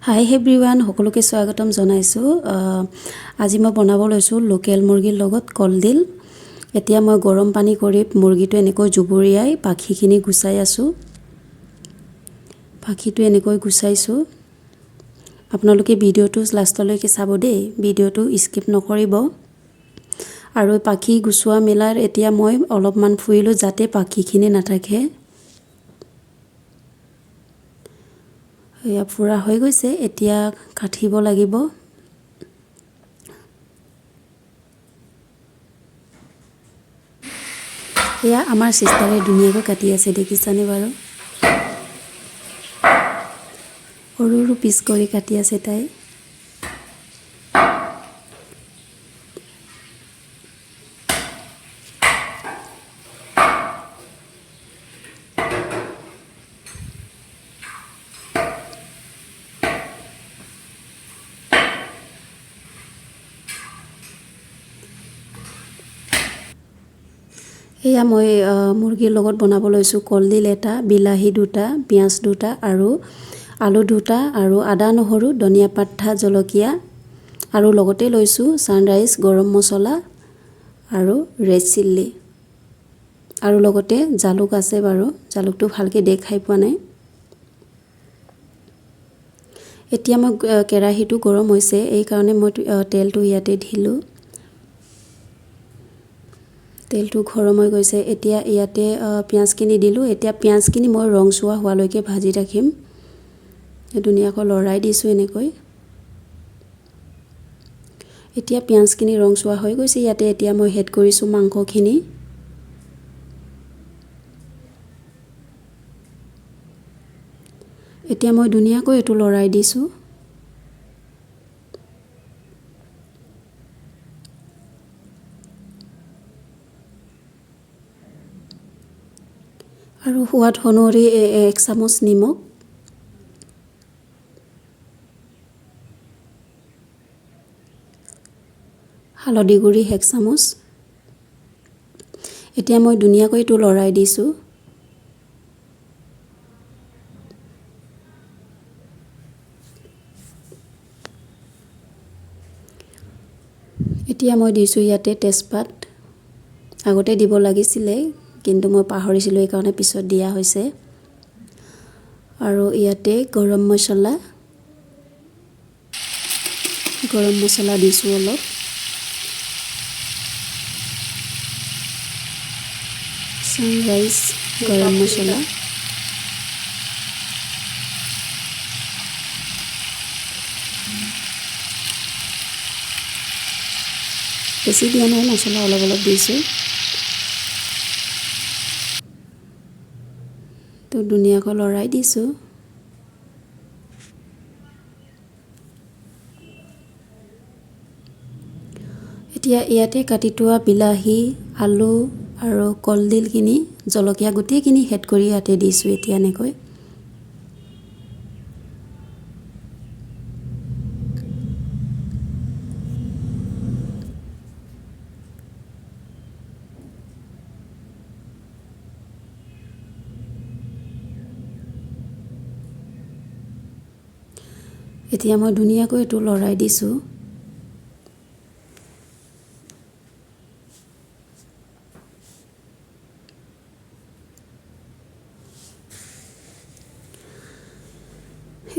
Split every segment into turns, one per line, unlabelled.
হাই everyone সকলোকে স্বাগতম জনাইছোঁ আজি মই বনাব লৈছোঁ লোকেল মুৰ্গীৰ লগত কলডিল এতিয়া মই গৰম পানী কৰি মুৰ্গীটো এনেকৈ জুবুৰিয়াই পাখিখিনি গুচাই আছোঁ পাখিটো এনেকৈ গুচাইছোঁ আপোনালোকে ভিডিওটো লাষ্টলৈকে চাব দেই ভিডিওটো স্কিপ নকৰিব আৰু পাখি গুচোৱা মেলাৰ এতিয়া মই অলপমান ফুইলো যাতে পাখিখিনি নাথাকে এয়া পুৰা হৈ গৈছে এতিয়া কাটিব লাগিব এয়া আমাৰ সিস্টাৰে ধুনীয়াকৈ কাটি আছে দেখিছানে বাৰু সৰু পিস কৰি কাটি আছে তাই এয়া মই মুৰ্গীৰ লগত বনাব লৈছোঁ কলডিল এটা বিলাহী দুটা পিয়াজ দুটা আৰু আলু দুটা আৰু আদা নহৰু ধনিয়া পাতা জলকীয়া আৰু লগতে লৈছোঁ সানৰাইজ গৰম মছলা আৰু ৰেড চিলি আৰু লগতে জালুক আছে বাৰু জালুকটো ভালকৈ দেখাই পোৱা নাই এতিয়া মই কেৰাহীটো গৰম হৈছে এই কাৰণে মই তেলটো ইয়াতে ঢিলো তেলটো গৰম হৈ গৈছে এতিয়া ইয়াতে পিয়াজখিনি দিলো এতিয়া পিয়াজখিনি মই ৰংচুৱা হোৱালৈকে ভাজি ৰাখিম ধুনীয়াকৈ লৰাই দিছো এনেকৈ এতিয়া পিয়াজখিনি ৰংচুৱা হৈ গৈছে ইয়াতে এতিয়া মই হেড কৰিছো মাংসখিনি এতিয়া মই ধুনীয়াকৈ এটো লৰাই দিছো আৰু সোৱাদ অনুসৰি 1 চামুচ নিমখ হালধি গুড়ি 1 চামুচ এতিয়া মই ধুনীয়াকৈ এটো লৰাই দিছো এতিয়া মই দিছো ইয়াতে তেজপাত আগতে দিব লাগিছিলে কিন্তু মই পাহৰিছিলো এই কাৰণে পিছত দিয়া হৈছে আৰু ইয়াতে গৰম মছলা দিছো অলপ সানৰাইজ গৰম মছলা বেছি দিয়া নাই মছলা অলপ দিছো তো ধুনীয়াকৈ লৰাই দিছো এতিয়া ইয়াতে কাটি থোৱা বিলাহী আলু আৰু কলডিলখিনি জলকীয়া গুটিখিনি হেড কৰি ইয়াতে দিছো এতিয়া এনেকৈ এতিয়া মই ধুনীয়াকৈ এটো লৰাই দিছো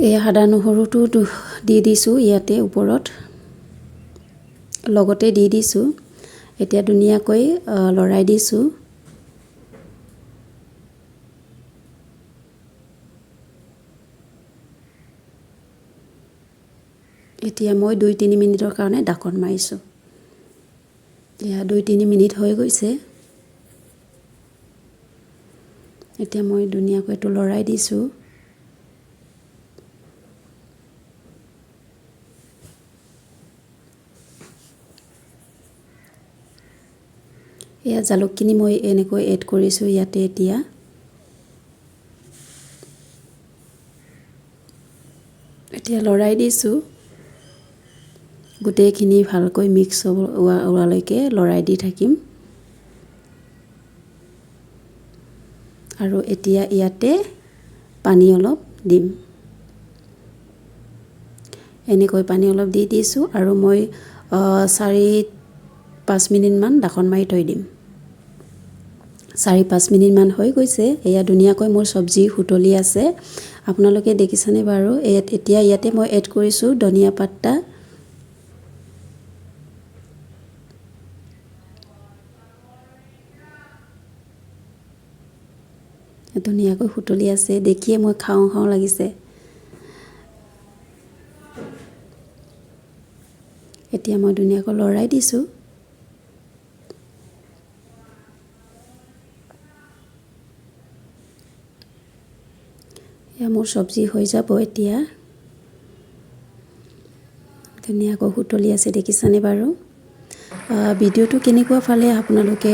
এই আদা নহৰুটো দি দিছো ইয়াতে ওপৰত লগতে দি দিছো এতিয়া ধুনীয়াকৈ লৰাই দিছো এতিয়া মই 2-3 মিনিটৰ কাৰণে ঢাকন মাৰিছো ইয়া 2-3 মিনিট হৈ গৈছে এতিয়া মই ধুনীয়াকৈ এটো লৰাই দিছো ইয়া জালুকখিনি মই এনেকৈ এড কৰিছো ইয়াতে এতিয়া লৰাই দিছো গোটেইখিনি ভালকৈ মিক্স হোৱালৈকে লৰাই দি থাকিম আৰু এতিয়া ইয়াতে পানী অলপ দিম এনেকৈ পানী অলপ দি দিছোঁ আৰু মই 4-5 মিনিটমান ঢাকন মাৰি থৈ দিম। 4-5 মিনিটমান হৈ গৈছে। এয়া ধুনীয়াকৈ মোৰ চব্জি উতলি আছে। আপোনালোকে দেখিছেনে বাৰু? এতিয়া ইয়াতে মই এড কৰিছোঁ ধনিয়া পাত্তা। ধুনীয়াকৈ উতলি আছে, দেখিয়ে মই খাওঁ খাওঁ লাগিছে। এতিয়া মই ধুনীয়াকৈ লৰাই দিছোঁ। এয়া মোৰ চব্জি হৈ যাব এতিয়া। ধুনীয়াকৈ উতলি আছে, দেখিছেনে বাৰু? ভিডিঅ'টো কেনেকুৱা পালে আপোনালোকে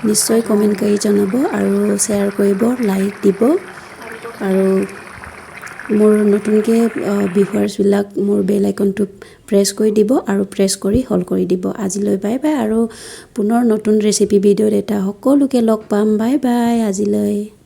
নিশ্চয় কমেণ্ট কৰি জনাব আৰু শ্বেয়াৰ কৰিব, লাইক দিব আৰু মোৰ নতুনকৈ ভিউৱাৰ্ছবিলাক মোৰ বেল আইকনটো প্ৰেছ কৰি দিব আৰু প্ৰেছ কৰি হল কৰি দিব। আজিলৈ বাই বাই আৰু পুনৰ নতুন ৰেচিপি ভিডিঅ'ত এটা সকলোকে লগ পাম। বাই বাই আজিলৈ।